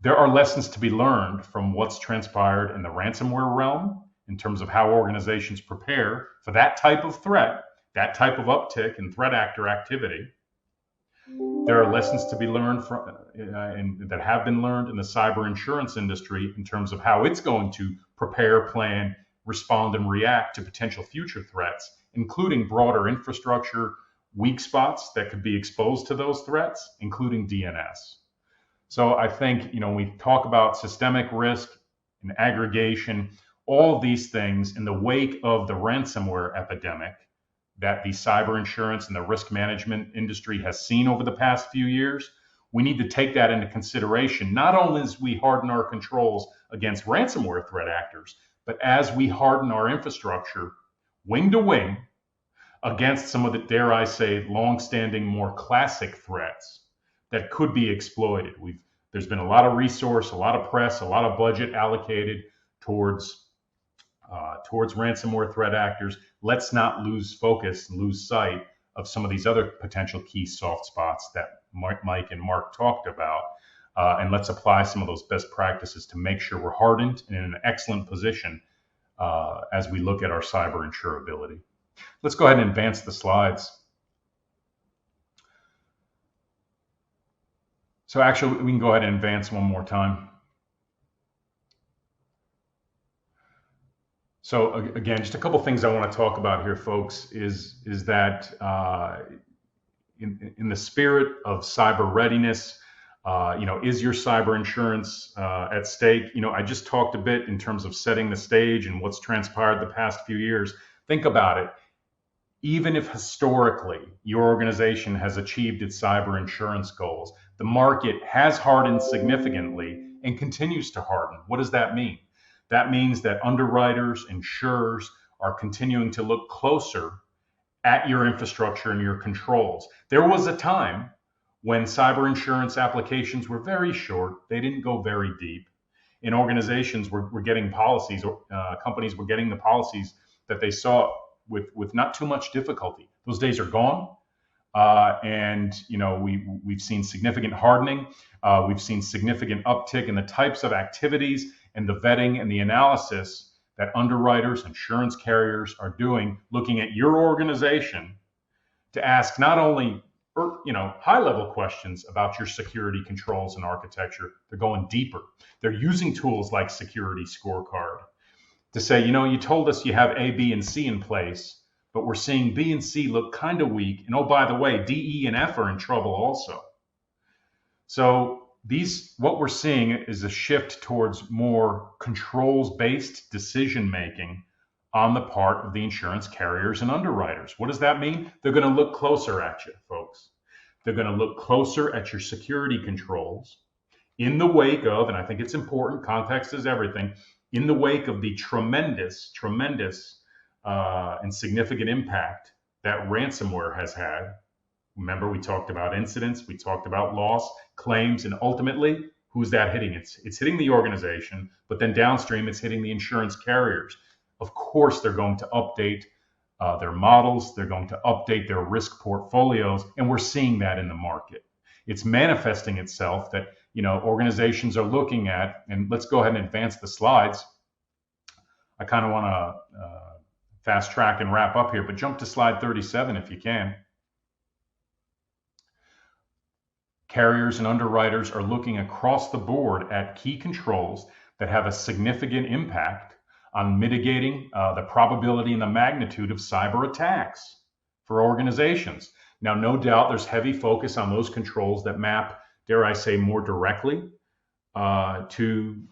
Speaker 3: There are lessons to be learned from what's transpired in the ransomware realm in terms of how organizations prepare for that type of threat, that type of uptick in threat actor activity. There are lessons to be learned from and that have been learned in the cyber insurance industry in terms of how it's going to prepare, plan, respond, and react to potential future threats, including broader infrastructure, weak spots that could be exposed to those threats, including DNS. So I think, when we talk about systemic risk and aggregation, all of these things in the wake of the ransomware epidemic that the cyber insurance and the risk management industry has seen over the past few years, we need to take that into consideration, not only as we harden our controls against ransomware threat actors, but as we harden our infrastructure wing to wing against some of the, dare I say, longstanding, more classic threats that could be exploited. There's been a lot of resource, a lot of press, a lot of budget allocated towards ransomware threat actors. Let's not lose focus, lose sight of some of these other potential key soft spots that Mike and Mark talked about. And let's apply some of those best practices to make sure we're hardened and in an excellent position as we look at our cyber insurability. Let's go ahead and advance the slides. So actually, we can go ahead and advance one more time. So again, just a couple things I want to talk about here, folks, is that in the spirit of cyber readiness, is your cyber insurance at stake? I just talked a bit in terms of setting the stage and what's transpired the past few years. Think about it. Even if historically your organization has achieved its cyber insurance goals, the market has hardened significantly and continues to harden. What does that mean? That means that underwriters, insurers are continuing to look closer at your infrastructure and your controls. There was a time when cyber insurance applications were very short. They didn't go very deep. And organizations were getting policies, companies were getting the policies that they saw with not too much difficulty. Those days are gone. We've seen significant hardening. We've seen significant uptick in the types of activities and the vetting and the analysis that underwriters, insurance carriers are doing, looking at your organization to ask not only high-level questions about your security controls and architecture. They're going deeper. They're using tools like SecurityScorecard to say, you told us you have A, B, and C in place, but we're seeing B and C look kind of weak. And oh, by the way, D, E, and F are in trouble also. So what we're seeing is a shift towards more controls-based decision-making on the part of the insurance carriers and underwriters. What does that mean? They're going to look closer at you, folks. They're going to look closer at your security controls in the wake of, and I think it's important, context is everything, in the wake of the tremendous and significant impact that ransomware has had. Remember, we talked about incidents, we talked about loss, claims, and ultimately, who's that hitting? It's hitting the organization, but then downstream, it's hitting the insurance carriers. Of course, they're going to update their models, they're going to update their risk portfolios, and we're seeing that in the market. It's manifesting itself that organizations are looking at, and let's go ahead and advance the slides. I kind of want to fast track and wrap up here, but jump to slide 37 if you can. Carriers and underwriters are looking across the board at key controls that have a significant impact on mitigating the probability and the magnitude of cyber attacks for organizations. Now, no doubt there's heavy focus on those controls that map, dare I say, more directly to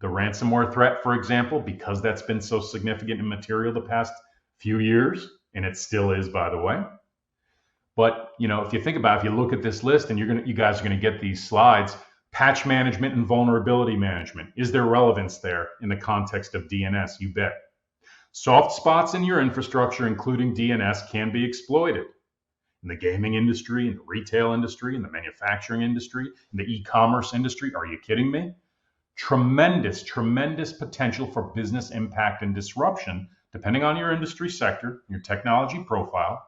Speaker 3: the ransomware threat, for example, because that's been so significant and material the past few years, and it still is, by the way. But if you think about it, if you look at this list, and you guys are going to get these slides, patch management and vulnerability management, is there relevance there in the context of DNS? You bet. Soft spots in your infrastructure, including DNS, can be exploited in the gaming industry, in the retail industry, in the manufacturing industry, in the e-commerce industry. Are you kidding me? Tremendous potential for business impact and disruption, depending on your industry sector, your technology profile,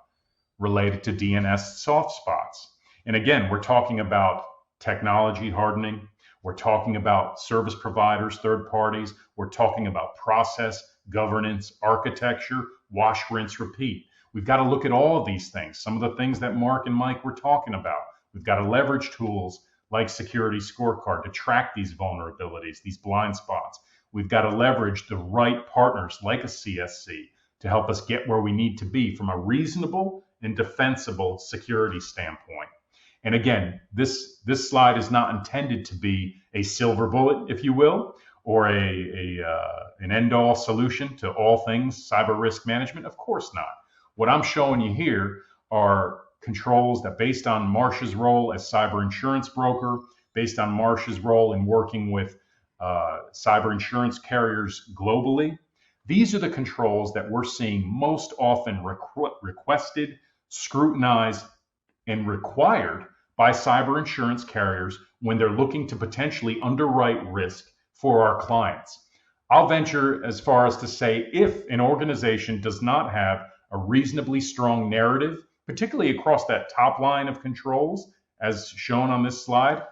Speaker 3: related to DNS soft spots. And again, we're talking about technology hardening. We're talking about service providers, third parties. We're talking about process, governance, architecture, wash, rinse, repeat. We've got to look at all of these things. Some of the things that Mark and Mike were talking about. We've got to leverage tools like SecurityScorecard to track these vulnerabilities, these blind spots. We've got to leverage the right partners like a CSC to help us get where we need to be from a reasonable and defensible security standpoint. And again, this slide is not intended to be a silver bullet, if you will, or an end-all solution to all things cyber risk management. Of course not. What I'm showing you here are controls that, based on Marsh's role as cyber insurance broker, based on Marsh's role in working with cyber insurance carriers globally, these are the controls that we're seeing most often requested, scrutinized, and required by cyber insurance carriers when they're looking to potentially underwrite risk for our clients. I'll venture as far as to say, if an organization does not have a reasonably strong narrative particularly across that top line of controls, as shown on this slide.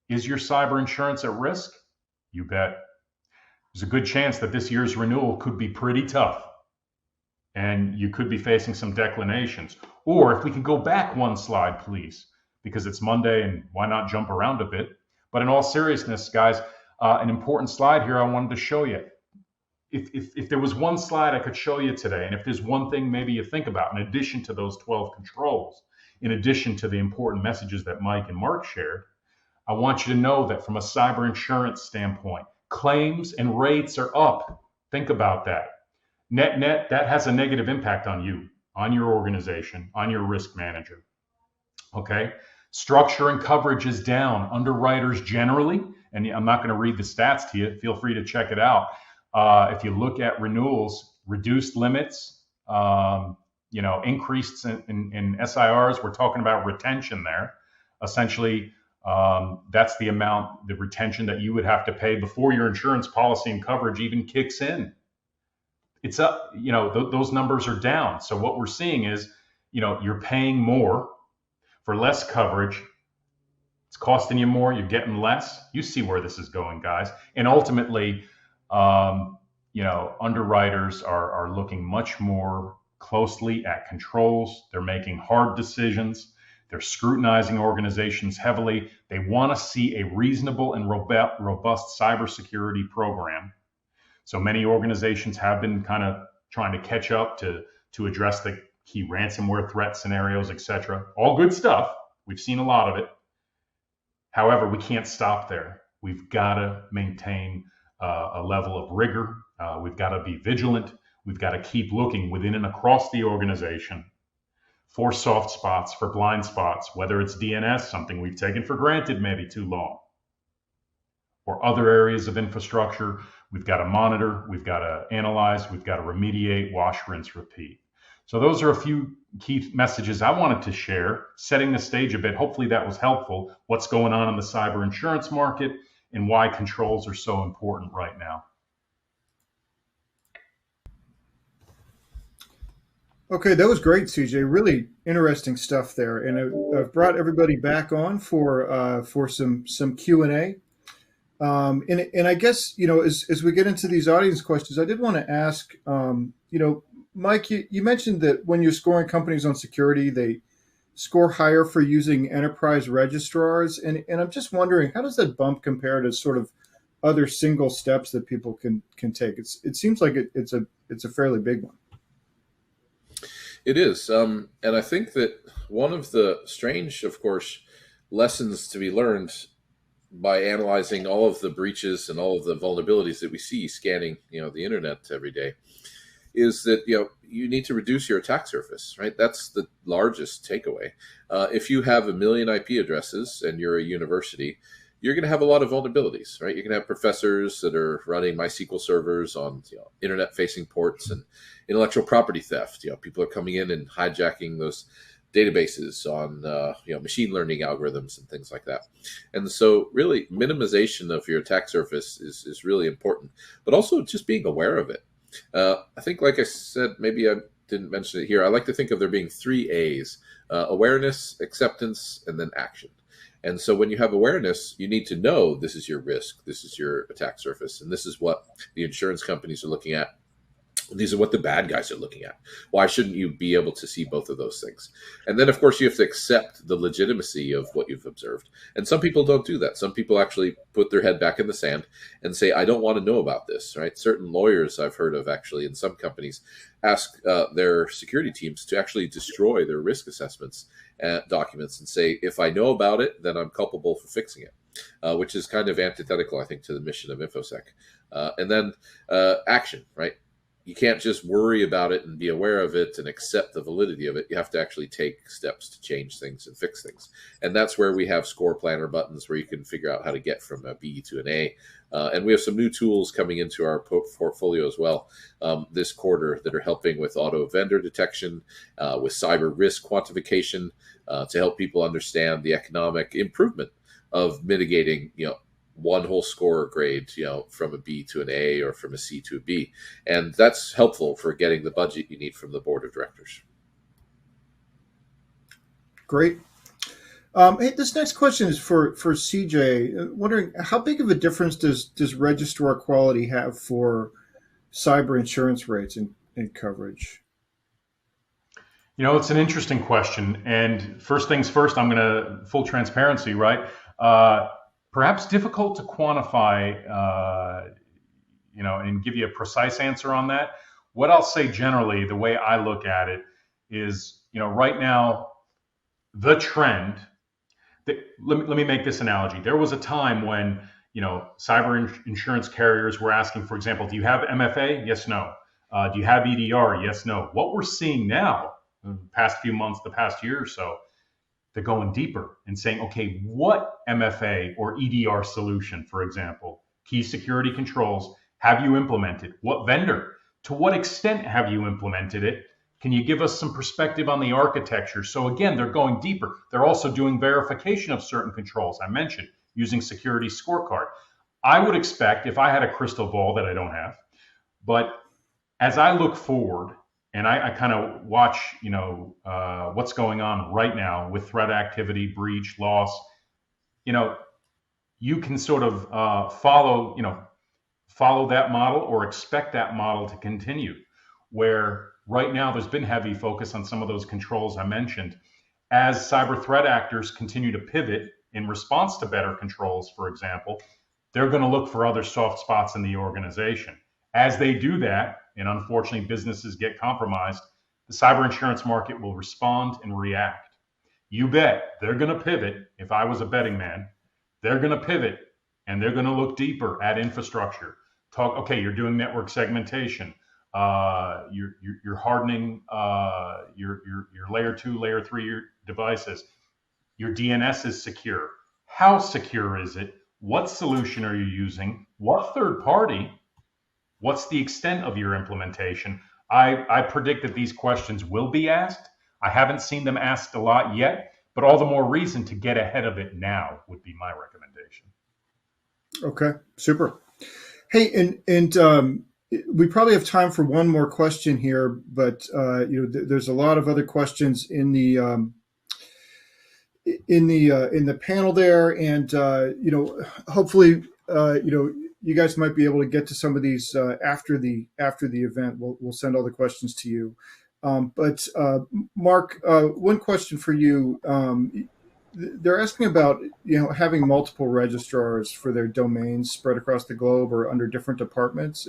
Speaker 3: Is your cyber insurance at risk? You bet. There's a good chance that this year's renewal could be pretty tough, and you could be facing some declinations. Or if we could go back one slide, please, because it's Monday and why not jump around a bit? But in all seriousness, guys, an important slide here I wanted to show you. If there was one slide I could show you today, and if there's one thing maybe you think about in addition to those 12 controls, in addition to the important messages that Mike and Mark shared, I want you to know that from a cyber insurance standpoint, claims and rates are up. Think about that. Net, that has a negative impact on you, on your organization, on your risk manager. Okay? Structure and coverage is down. Underwriters generally, and I'm not going to read the stats to you, feel free to check it out. If you look at renewals, reduced limits, increased in SIRs, we're talking about retention there. Essentially, that's the amount, the retention that you would have to pay before your insurance policy and coverage even kicks in. It's up, those numbers are down. So what we're seeing is, you're paying more for less coverage. It's costing you more, you're getting less. You see where this is going, guys. And ultimately, underwriters are looking much more closely at controls. They're making hard decisions. They're scrutinizing organizations heavily. They want to see a reasonable and robust cybersecurity program. So many organizations have been kind of trying to catch up to address the key ransomware threat scenarios, etc. All good stuff. We've seen a lot of it. However, we can't stop there. We've got to maintain a level of rigor. We've got to be vigilant. We've got to keep looking within and across the organization for soft spots, for blind spots, whether it's DNS, something we've taken for granted maybe too long, or other areas of infrastructure. We've got to monitor, we've got to analyze, we've got to remediate, wash, rinse, repeat. So those are a few key messages I wanted to share, setting the stage a bit. Hopefully that was helpful, what's going on in the cyber insurance market and why controls are so important right now.
Speaker 1: Okay, that was great, CJ. Really interesting stuff there, and I've brought everybody back on for some Q&A. And I guess as we get into these audience questions, I did want to ask, Mike, you mentioned that when you're scoring companies on security, they score higher for using enterprise registrars, and I'm just wondering, how does that bump compare to sort of other single steps that people can take? It seems like it's a fairly big one.
Speaker 4: It is. And I think that one of the strange, of course, lessons to be learned by analyzing all of the breaches and all of the vulnerabilities that we see scanning, the internet every day, is that, you need to reduce your attack surface, right? That's the largest takeaway. If you have 1 million IP addresses and you're a university, you're going to have a lot of vulnerabilities, right? You're going to have professors that are running MySQL servers on internet-facing ports, and intellectual property theft. People are coming in and hijacking those databases on machine learning algorithms and things like that. And so really minimization of your attack surface is really important, but also just being aware of it. I think, like I said, maybe I didn't mention it here, I like to think of there being 3 A's, awareness, acceptance, and then action. And so when you have awareness, you need to know this is your risk, this is your attack surface, and this is what the insurance companies are looking at. These are what the bad guys are looking at. Why shouldn't you be able to see both of those things? And then, of course, you have to accept the legitimacy of what you've observed. And some people don't do that. Some people actually put their head back in the sand and say, I don't want to know about this, right? Certain lawyers I've heard of actually in some companies ask their security teams to actually destroy their risk assessments documents and say, if I know about it, then I'm culpable for fixing it, which is kind of antithetical, I think, to the mission of InfoSec. And then action, right? You can't just worry about it and be aware of it and accept the validity of it. You have to actually take steps to change things and fix things. And that's where we have score planner buttons where you can figure out how to get from a B to an A. And we have some new tools coming into our portfolio as well this quarter that are helping with auto vendor detection, with cyber risk quantification, to help people understand the economic improvement of mitigating, one whole score grade, from a B to an A or from a C to a B. And that's helpful for getting the budget you need from the board of directors.
Speaker 1: Great. Hey, this next question is for CJ. Wondering how big of a difference does registrar quality have for cyber insurance rates and coverage?
Speaker 3: It's an interesting question. And first things first, I'm going to full transparency, right? Perhaps difficult to quantify, and give you a precise answer on that. What I'll say generally, the way I look at it is, right now, the trend. Let me make this analogy. There was a time when, cyber insurance carriers were asking, for example, do you have MFA? Yes, no. Do you have EDR? Yes, no. What we're seeing now, the past few months, the past year or so, they're going deeper and saying, okay, what MFA or EDR solution, for example, key security controls, have you implemented? What vendor? To what extent have you implemented it? Can you give us some perspective on the architecture? So again, they're going deeper. They're also doing verification of certain controls. I mentioned using SecurityScorecard. I would expect, if I had a crystal ball that I don't have, but as I look forward and I kind of watch, what's going on right now with threat activity, breach, loss, you can sort of follow that model or expect that model to continue, where right now there's been heavy focus on some of those controls I mentioned. As cyber threat actors continue to pivot in response to better controls, for example, they're going to look for other soft spots in the organization. As they do that, and unfortunately businesses get compromised, the cyber insurance market will respond and react. You bet they're going to pivot. If I was a betting man, they're going to pivot and they're going to look deeper at infrastructure. Okay, you're doing network segmentation. You're hardening your layer 2, layer 3 devices. Your DNS is secure. How secure is it? What solution are you using? What third party? What's the extent of your implementation? I predict that these questions will be asked. I haven't seen them asked a lot yet, but all the more reason to get ahead of it now would be my recommendation.
Speaker 1: Okay, super. Hey, and we probably have time for one more question here, but there's a lot of other questions in the panel there, and hopefully you guys might be able to get to some of these after the event. We'll send all the questions to you. But Mark, one question for you. They're asking about having multiple registrars for their domains spread across the globe or under different departments.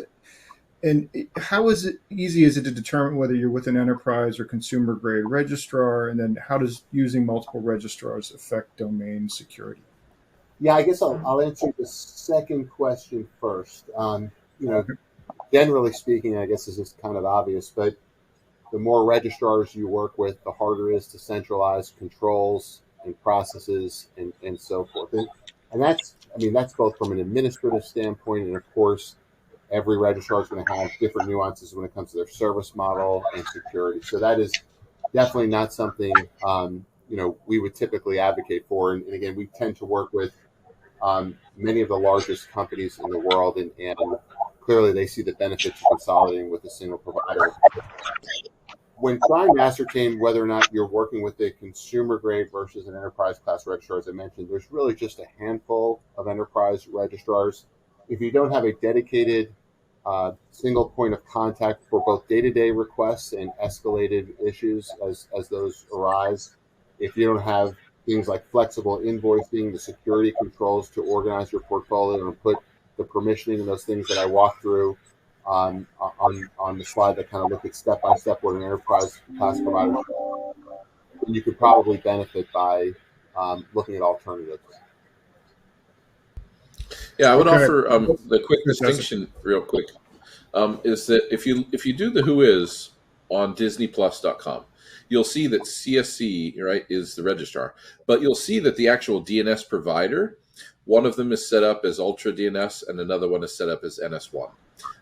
Speaker 1: And how easy is it to determine whether you're with an enterprise or consumer grade registrar? And then how does using multiple registrars affect domain security?
Speaker 2: Yeah, I guess I'll answer the second question first. Generally speaking, I guess this is kind of obvious, but the more registrars you work with, the harder it is to centralize controls and processes and so forth. And that's both from an administrative standpoint, and of course, every registrar is going to have different nuances when it comes to their service model and security. So that is definitely not something we would typically advocate for. And again, we tend to work with many of the largest companies in the world, and clearly they see the benefits of consolidating with a single provider. When trying to ascertain whether or not you're working with a consumer grade versus an enterprise class registrar, as I mentioned, there's really just a handful of enterprise registrars. If you don't have a dedicated single point of contact for both day-to-day requests and escalated issues as those arise, if you don't have things like flexible invoicing, the security controls to organize your portfolio and put the permissioning and those things that I walked through on the slide that kind of look at step-by-step what an enterprise class provider should, you could probably benefit by looking at alternatives.
Speaker 4: Yeah, I would offer the quick distinction real quick is that if you do the who is on disneyplus.com, you'll see that CSC, right, is the registrar, but you'll see that the actual DNS provider, one of them is set up as Ultra DNS and another one is set up as NS1.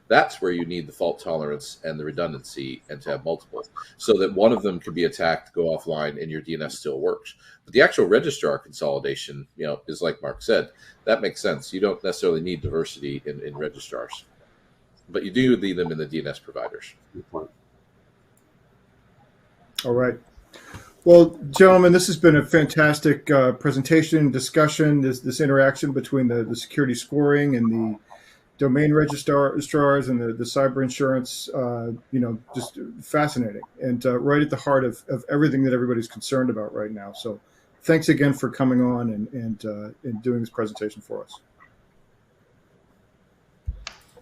Speaker 4: That's where you need the fault tolerance and the redundancy and to have multiple, so that one of them can be attacked, go offline, and your DNS still works. But the actual registrar consolidation, is like Mark said, that makes sense. You don't necessarily need diversity in registrars, but you do need them in the DNS providers.
Speaker 1: All right. Well, gentlemen, this has been a fantastic presentation, discussion, this interaction between the security scoring and the domain registrars and the cyber insurance, just fascinating and right at the heart of everything that everybody's concerned about right now. So thanks again for coming on and doing this presentation for us.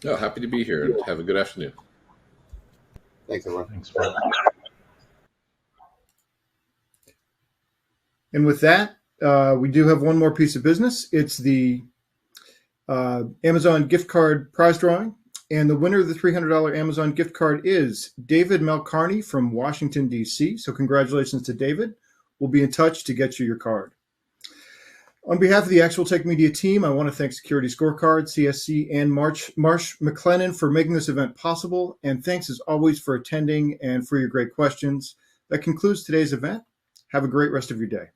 Speaker 4: Oh, happy to be here, and have a good afternoon.
Speaker 2: Thanks, everyone.
Speaker 3: Thanks, Fred.
Speaker 1: And with that, we do have one more piece of business. It's the Amazon gift card prize drawing. And the winner of the $300 Amazon gift card is David Malcarney from Washington, D.C. So congratulations to David. We'll be in touch to get you your card. On behalf of the Actual Tech Media team, I want to thank SecurityScorecard, CSC, and Marsh McLennan for making this event possible. And thanks as always for attending and for your great questions. That concludes today's event. Have a great rest of your day.